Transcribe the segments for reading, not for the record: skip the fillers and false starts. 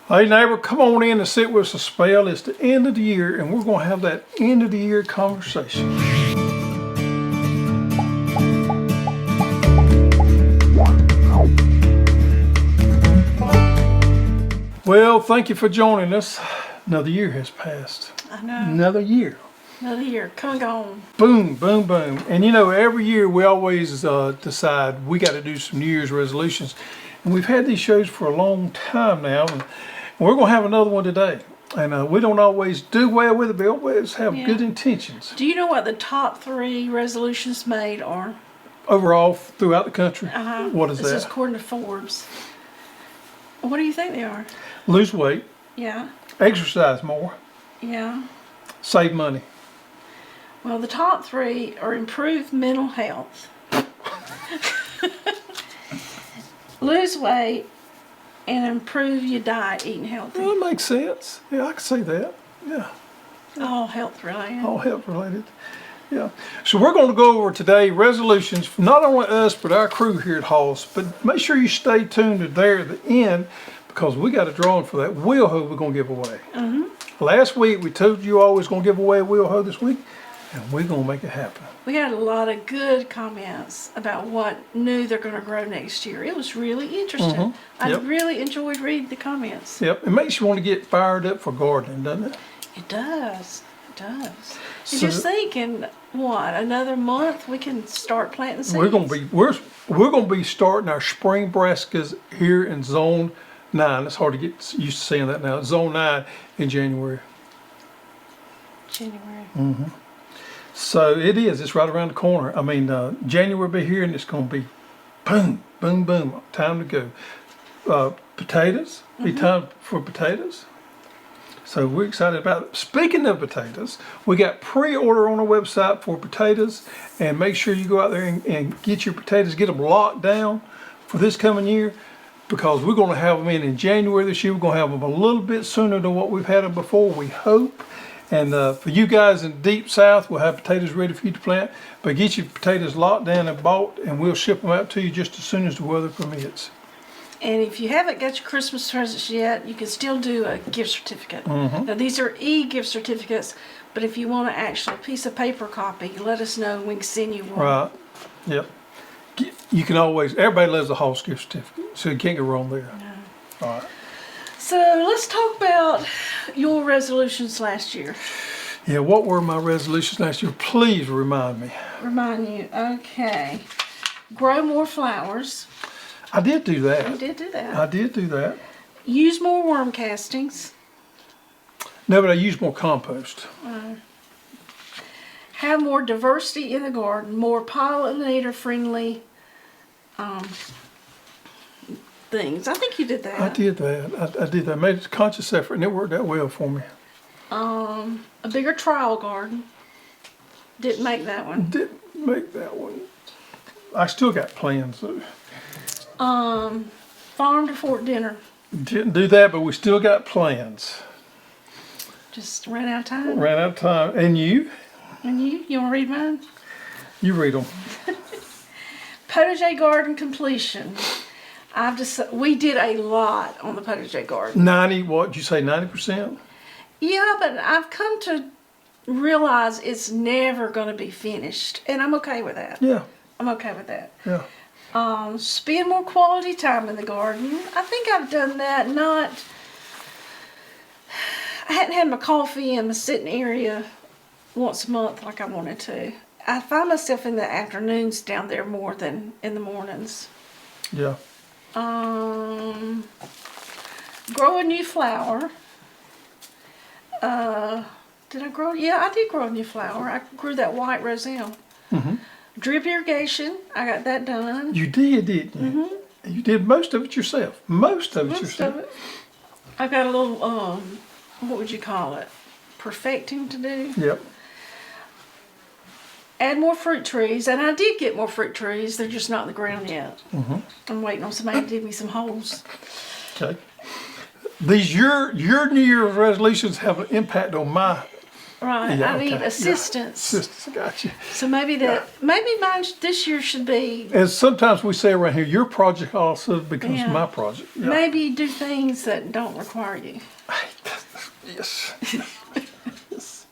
Hey neighbor, come on in and sit with us a spell. It's the end of the year and we're going to have that end of the year conversation. Well, thank you for joining us. Another year has passed. I know. Another year. Another year. Come and gone. Boom, boom, boom. And you know, every year we always decide we got to do some New Year's resolutions. And we've had these shows for a long time now. And we're going to have another one today. And we don't always do well with it, but we always have good intentions. Do you know what the top 3 resolutions made are? Overall, throughout the country? What is that? This is according to Forbes. What do you think they are? Lose weight. Yeah. Exercise more. Yeah. Save money. Well, the top 3 are improve mental health, lose weight, and improve your diet, eating healthy. Well, that makes sense. Yeah, I can see that. Yeah. All health related. All health related. Yeah. So we're going to go over today resolutions for not only us, but our crew here at Hoss. But make sure you stay tuned to there at the end because we got a drawing for that wheel hoe we're going to give away. Last week we told you all we was going to give away a wheel hoe this week, and we're going to make it happen. We had a lot of good comments about what new they're going to grow next year. It was really interesting. I really enjoyed reading the comments. Yep. It makes you want to get fired up for gardening, doesn't it? It does. It does. And just think, in what, another month we can start planting seeds. We're going to be starting our spring brassicas here in Zone 9. It's hard to get used to saying that now. Zone 9 in January. January. So it is. It's right around the corner. I mean, January will be here, and it's going to be boom, boom, boom. Time to go. Potatoes. Be time for potatoes. So we're excited about it. Speaking of potatoes, we got pre-order on our website for potatoes, and make sure you go out there and get your potatoes, get them locked down for this coming year, because we're going to have them in January this year. We're going to have them a little bit sooner than what we've had them before, we hope. And for you guys in deep south, we'll have potatoes ready for you to plant. But get your potatoes locked down and bought, and we'll ship them out to you just as soon as the weather permits. And if you haven't got your Christmas presents yet, you can still do a gift certificate. Now these are e-gift certificates, but if you want an actual piece of paper copy, let us know and we can send you one. Right. Yep. You can always, everybody loves a Hoss gift certificate, so you can't go wrong there. No. All right. So let's talk about your resolutions last year. Yeah, what were my resolutions last year? Please remind me. Remind you, okay. Grow more flowers. I did do that. You did do that. I did do that. Use more worm castings. No, but I used more compost. Have more diversity in the garden, more pollinator-friendly things. I think you did that. I did that. I did that. I made a conscious effort, and it worked out well for me. A bigger trial garden. Didn't make that one. Didn't make that one. I still got plans, though. Farm to fork dinner. Didn't do that, but we still got plans. Just ran out of time. Ran out of time. And you? And you? You want to read mine? You read them. Potager garden completion. We did a lot on the potager garden. 90, what did you say, 90%? Yeah, but I've come to realize it's never going to be finished. And I'm okay with that. Yeah. I'm okay with that. Yeah. Spend more quality time in the garden. I think I've done that. I hadn't had my coffee in my sitting area once a month like I wanted to. I find myself in the afternoons down there more than in the mornings. Yeah. Grow a new flower. Did I grow? Yeah, I did grow a new flower. I grew that white roselle. Drip irrigation. I got that done. You did, didn't you? You did most of it yourself. Most of it. I've got a little, what would you call it? Perfecting to do. Yep. Add more fruit trees, and I did get more fruit trees. They're just not in the ground yet. I'm waiting on somebody to dig me some holes. Okay. These your New Year's resolutions have an impact on my Right, Yeah, I need okay. assistance. Yeah. Assistance, gotcha. So maybe maybe mine this year should be, And sometimes we say around here, your project also becomes Yeah. my project. Yeah. maybe do things that don't require you. Yes. Yes.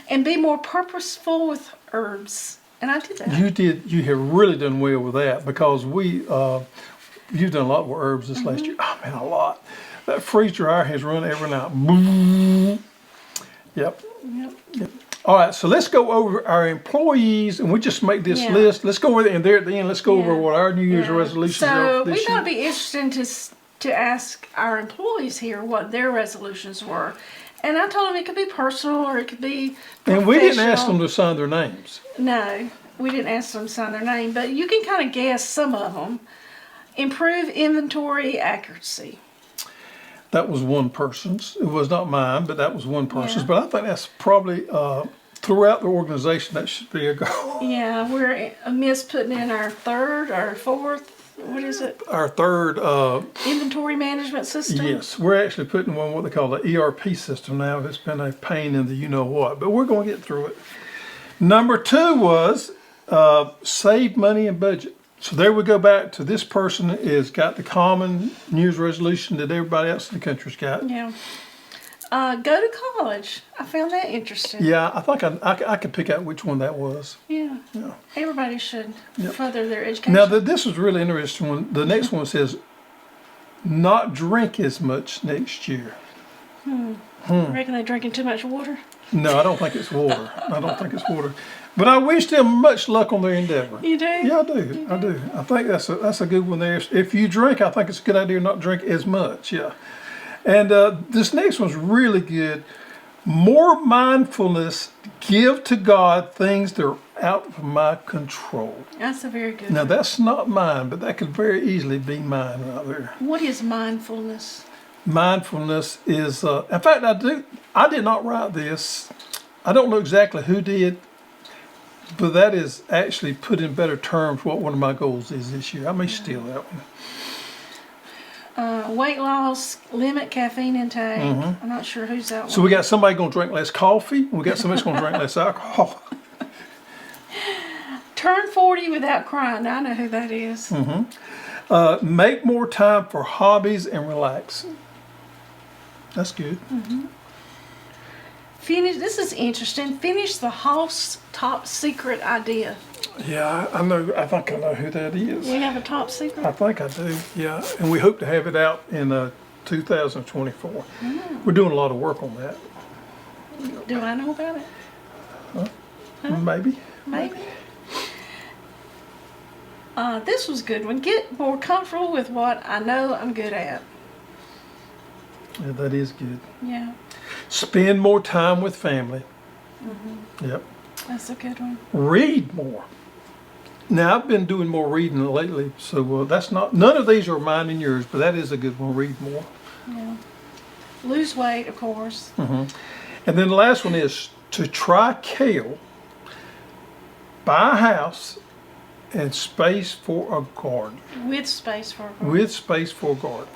And be more purposeful with herbs. And I did that. You have really done well with that because you've done a lot with herbs this last year. Oh man, a lot. That freeze dryer has run every night. Boom. Yep. Yep. All right, so let's go over our employees, and we just make this Yeah. list. Let's go over there, and there at the end, let's go over Yeah. what our New Year's Yeah. resolutions are So for we this thought year. it'd be interesting to ask our employees here what their resolutions were. And I told them it could be personal or it could be And we didn't ask them professional. to sign their names. No, we didn't ask them to sign their name, but you can kind of guess some of them. Improve inventory accuracy. That was one person's. It was not mine, but that was one person's. Yeah. But I think that's probably throughout the organization that should be a goal. Yeah, we're amiss putting in our third or fourth, what is it? Our third, Inventory management system. yes, we're actually putting one what they call the ERP system now. It's been a pain in the you know what, but we're going to get through it. Number 2 was save money and budget. So there we go back to this person is got the common New Year's resolution that everybody else in the country's got. Yeah. Go to college. I found that interesting. Yeah, I think I could pick out which one that was. Yeah. Yeah. Everybody should further their education. Now this was really interesting one. The next one says not drink as much next year. I reckon they're drinking too much water. No, I don't think it's water. I don't think it's water. But I wish them much luck on their endeavor. You do? Yeah, I do. I do. I think that's a good one there. If you drink, I think it's a good idea not to drink as much. Yeah. And this next one's really good. More mindfulness. Give to God things that are out of my control. That's a very good Now one. that's not mine, but that could very easily be mine right there. What is mindfulness? Mindfulness is, in fact, I did not write this. I don't know exactly who did, but that is actually put in better terms what one of my goals is this year. I may steal that one. Weight loss, limit caffeine intake. I'm not sure who's that So one. we got somebody going to drink less coffee, and we got somebody that's going to drink less alcohol. Turn 40 without crying. I know who that is. Make more time for hobbies and relaxing. That's good. Finish. This is interesting. Finish the Hoss top secret idea. Yeah, I know. I think I know who that is. We have a top secret. I think I do. Yeah, and we hope to have it out in 2024. We're doing a lot of work on that. Do I know about it? Maybe. Maybe. This was a good one. Get more comfortable with what I know I'm good at. Yeah, that is good. Yeah, Spend more time with family. Yep. that's a good one. Read more. Now I've been doing more reading lately, so that's not. None of these are mine and yours, but that is a good one. Read more. Yeah. Lose weight, of course. And then the last one is to try kale. Buy a house and space for a garden. With space for a garden. With space for a garden.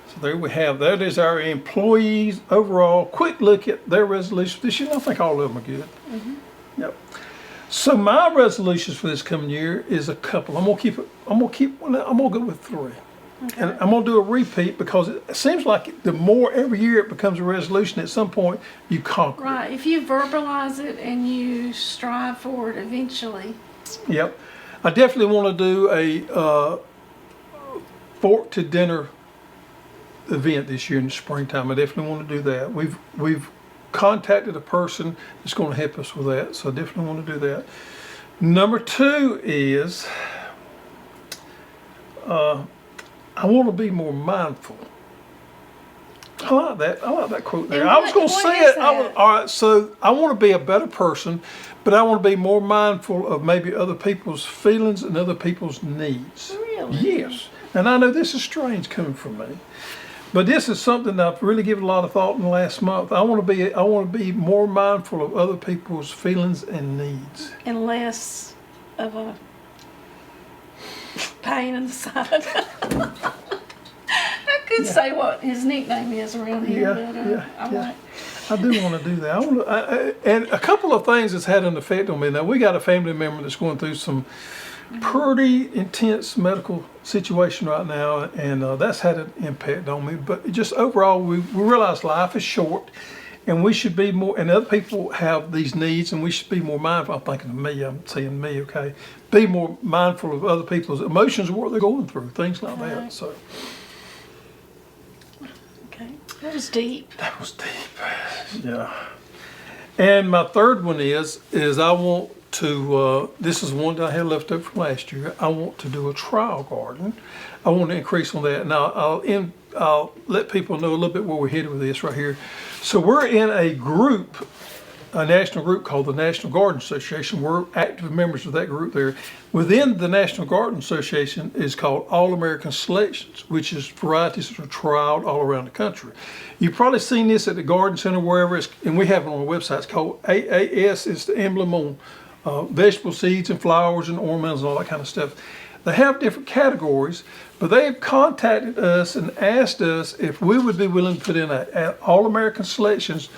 So there we have. That is our employees overall. Quick look at their resolutions this year. I think all of them are good. Yep. So my resolutions for this coming year is a couple. I'm gonna go with 3. Okay. And I'm gonna do a repeat because it seems like the more every year it becomes a resolution, at some point you conquer it. Right. If you verbalize it and you strive for it eventually. Yep. I definitely want to do a fork to dinner event this year in the springtime. I definitely want to do that. We've contacted a person that's going to help us with that, so I definitely want to do that. Number 2 is I want to be more mindful. I like that. I like that quote there. And I was going to what say is it. that? All right. So I want to be a better person, but I want to be more mindful of maybe other people's feelings and other people's needs. Really? Yes. And I know this is strange coming from me, but this is something that I've really given a lot of thought in the last month. I want to be more mindful of other people's feelings and needs. And less of a pain in the side. I could say what his nickname is around here, Yeah, but yeah, I yeah. won't. I do want to do that. And a couple of things that's had an effect on me. Now, we got a family member that's going through some pretty intense medical situation right now, and that's had an impact on me. But just overall, we realize life is short, and we should be more, and other people have these needs, and we should be more mindful. I'm thinking of me, I'm saying me, okay? Be more mindful of other people's emotions and what they're going through, things like that. So. Okay, that was deep. That was deep, yeah. And my third one is I want to, this is one that I had left over from last year. I want to do a trial garden. I want to increase on that. Now, I'll let people know a little bit where we're headed with this right here. So we're in a group, a national group called the National Garden Association. We're active members of that group there. Within the National Garden Association is called All American Selections, which is varieties that are trialed all around the country. You've probably seen this at the garden center, wherever it's, and we have it on our website. It's called AAS. It's the emblem on vegetable seeds and flowers and ornamentals and all that kind of stuff. They have different categories, but they've contacted us and asked us if we would be willing to put in an All American Selections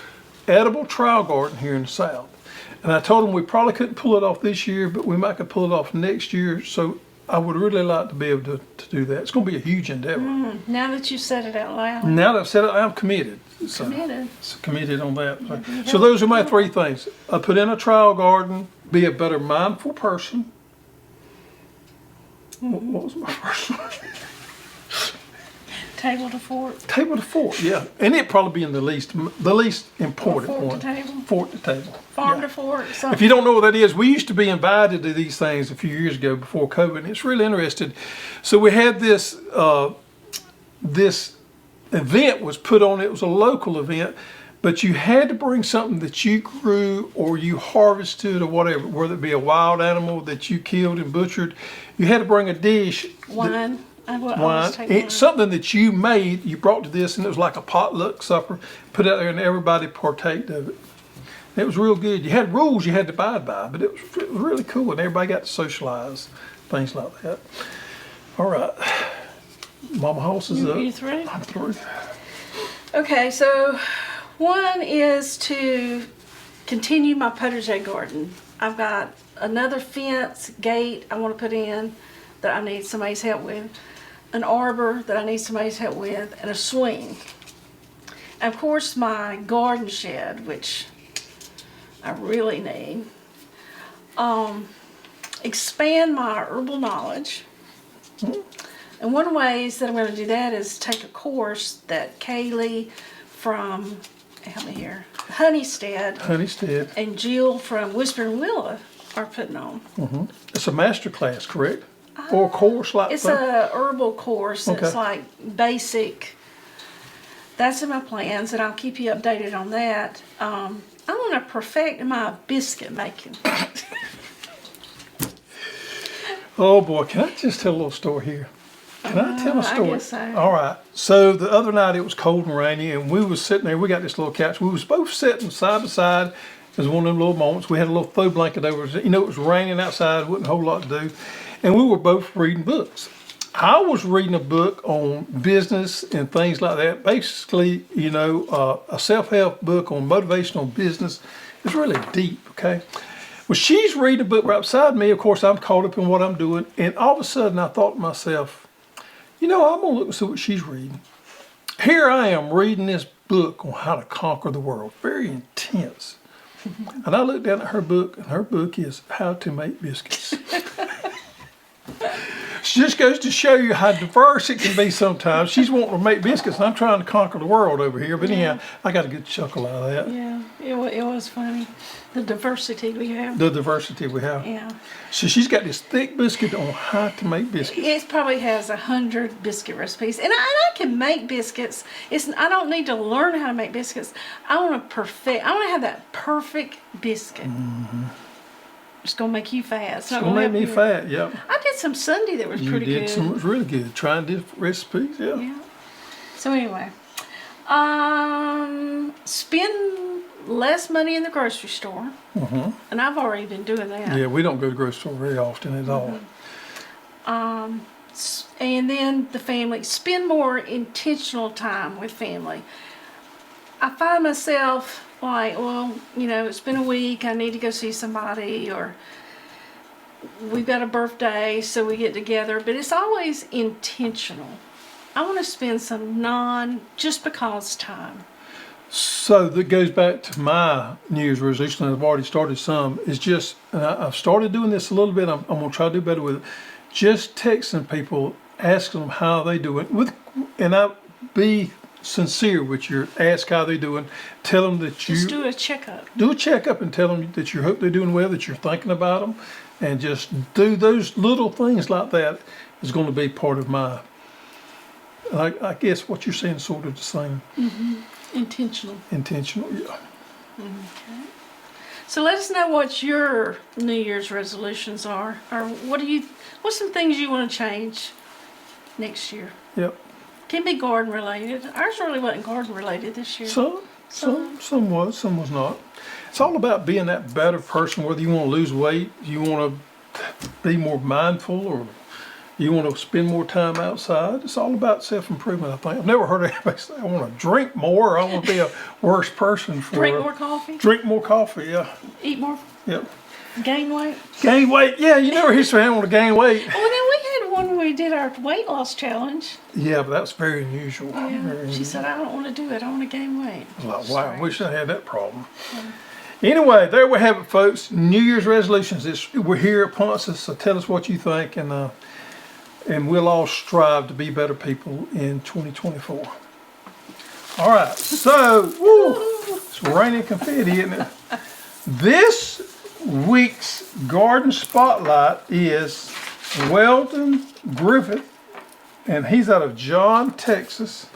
edible trial garden here in the South. And I told them we probably couldn't pull it off this year, but we might could pull it off next year. So I would really like to be able to do that. It's going to be a huge endeavor. Now that you said it out loud. Now that I've said it, I'm committed. So, Committed. So committed on that. So those are my three things. I put in a trial garden, be a better mindful person. What was my first one? Table to fork. Table to fork, yeah. And it'd probably be in the least important Fork one. to table. Fork to table. Farm Yeah. to fork. If you don't know what that is, we used to be invited to these things a few years ago before COVID, and it's really interesting. So we had this this event was put on. It was a local event, but you had to bring something that you grew or you harvested or whatever, whether it be a wild animal that you killed and butchered. You had to bring a dish. Wine. Wine. It's something that you made, you brought to this, and it was like a potluck supper, put out there, and everybody partaked of it. It was real good. You had rules you had to abide by, but it was really cool, and everybody got to socialize, things like that. All right. Mama Hoss is up. You through? I'm through. Okay, so one is to continue my potager garden. I've got another fence, gate I want to put in that I need somebody's help with, an arbor that I need somebody's help with, and a swing. And of course, my garden shed, which I really need. Expand my herbal knowledge. And one of the ways that I'm going to do that is take a course that Kaylee from, help me here, Honeystead and Jill from Whispering Willow are putting on. It's a master class, correct? Or a course like that? It's a herbal course. Okay. It's like basic. That's in my plans, and I'll keep you updated on that. I want to perfect my biscuit making. Oh boy, can I just tell a little story here? Can I tell a story? I guess so. All right. So the other night it was cold and rainy, and we was sitting there. We got this little couch. We was both sitting side by side. It was one of them little moments. We had a little throw blanket over us. You know, it was raining outside. Wasn't a whole lot to do, and we were both reading books. I was reading a book on business and things like that. Basically, you know, a self-help book on motivational business. It's really deep. Okay. Well, she's reading a book right beside me. Of course, I'm caught up in what I'm doing, and all of a sudden, I thought to myself, you know, I'm gonna look and see what she's reading. Here I am reading this book on how to conquer the world. Very intense. And I looked down at her book, and her book is How to Make Biscuits. She just goes to show you how diverse it can be sometimes. She's wanting to make biscuits, and I'm trying to conquer the world over here. But anyhow, I got a good chuckle out of that. Yeah, it was funny. The diversity we have. The diversity we have. Yeah. So she's got this thick biscuit on how to make biscuits. It probably has 100 biscuit recipes, and I can make biscuits. I don't need to learn how to make biscuits. I want to have that perfect biscuit. It's gonna make you fat. It's gonna make me fat. Yep. I did some Sunday that was pretty good. You did some. It was really good. Trying different recipes. Yeah. Yeah. So anyway, spend less money in the grocery store, and I've already been doing that. Yeah, we don't go to the grocery store very often at all. And then the family, spend more intentional time with family. I find myself like, well, you know, it's been a week, I need to go see somebody, or we've got a birthday, so we get together, but it's always intentional. I want to spend some just because time. So that goes back to my New Year's resolution. I've already started some. It's just, and I've started doing this a little bit. I'm going to try to do better with it. Just texting people, asking them how they doing. And I be sincere with your ask how they doing. Tell them that you Just do a checkup. Do a checkup and tell them that you hope they're doing well, that you're thinking about them, and just do those little things like that is going to be part of my. I guess what you're saying is sort of the same. Intentional. Intentional, yeah. Okay. So let us know what your New Year's resolutions are, or what's some things you want to change next year? Yep. Can be garden related. Ours really wasn't garden related this year. Some was, some was not. It's all about being that better person, whether you want to lose weight, you want to be more mindful, or you want to spend more time outside. It's all about self-improvement, I think. I've never heard anybody say, I want to drink more, or I want to be a worse person. Drink more coffee? Drink more coffee, yeah. Eat more? Yep. Gain weight? Gain weight, yeah, you never hear someone want to gain weight. Well, then we had one where we did our weight loss challenge. Yeah, but that's very unusual. Yeah. She said, I don't want to do it. I want to gain weight. Like, wow, I wish I had that problem. Anyway, there we have it, folks. New Year's resolutions. We're here at Ponce's, so tell us what you think, and we'll all strive to be better people in 2024. All right, so it's raining confetti, isn't it? This week's garden spotlight is Weldon Griffith, and he's out of John, Texas.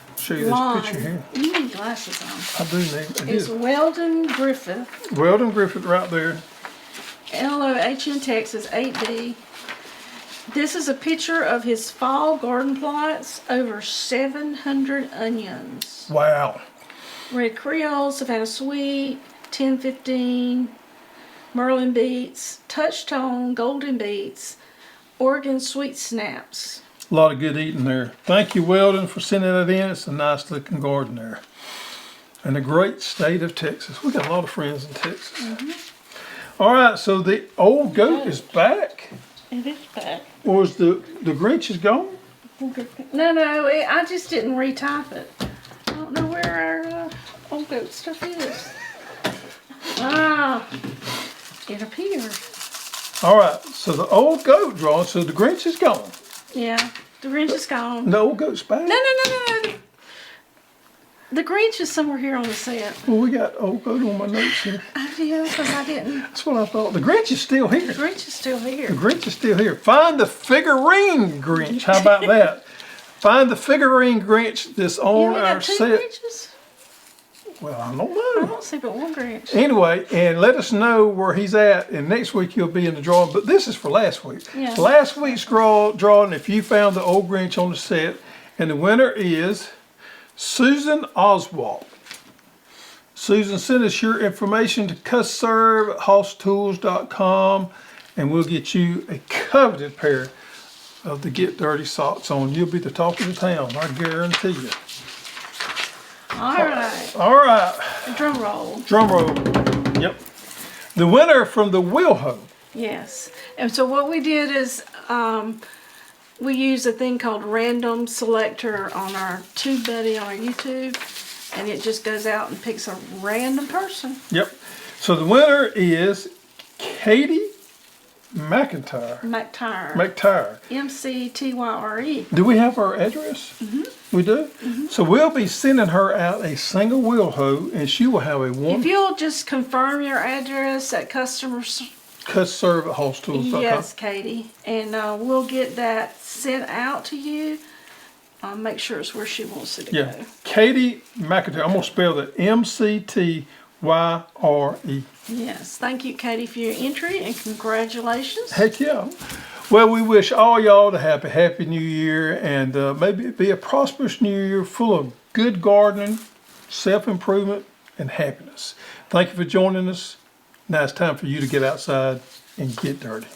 I'll show you this picture here. You need glasses on. I do need. It's Weldon Griffith. Weldon Griffith right there. LOHN Texas 8B. This is a picture of his fall garden plots, over 700 onions. Wow. Red Creoles, Savannah Sweet, 1015, Merlin beets, Touch Tone, Golden beets, Oregon Sweet Snaps. A lot of good eating there. Thank you, Weldon, for sending that in. It's a nice looking garden there. And the great state of Texas. We got a lot of friends in Texas. All right, so the old goat is back. It is back. Was the Grinch is gone? No, I just didn't retype it. I don't know where our old goat stuff is. It appeared. All right, so the old goat drawn, so the Grinch is gone. Yeah, the Grinch is gone. The old goat's back? No. The Grinch is somewhere here on the set. Well, we got old goat on my notes here. I do, because I didn't. That's what I thought. The Grinch is still here. The Grinch is still here. The Grinch is still here. Find the figurine Grinch. How about that? Find the figurine Grinch that's on our set. Grinches? Well, I don't I know. don't see but one Grinch. Anyway, and let us know where he's at, and next week he'll be in the drawing. But this is for last week. Yeah. Last week's drawing, if you found the old Grinch on the set, and the winner is Susan Oswald. Susan, send us your information to custserve@hosstools.com, and we'll get you a coveted pair of the Get Dirty socks on. You'll be the talk of the town, I guarantee you. All right. All right. Drum roll. Drum roll. Yep. The winner from the wheel hoe. Yes. And so what we did is we use a thing called Random Selector on our TubeBuddy on our YouTube, and it just goes out and picks a random person. Yep. So the winner is Katie McIntyre. McTyre. McTyre. Do we have her address? Mm-hmm. We do? Mm-hmm. So we'll be sending her out a single wheel hoe, and she will have a one. If you'll just confirm your address at custserve@hosstools.com. Yes, Katie. And we'll get that sent out to you. Make sure it's where she wants it to go. Katie McIntyre. I'm going to spell that McTyre. Yes. Thank you, Katie, for your entry, and congratulations. Heck yeah. Well, we wish all y'all to have a happy new year, and maybe it be a prosperous new year full of good gardening, self-improvement, and happiness. Thank you for joining us. Now it's time for you to get outside and get dirty.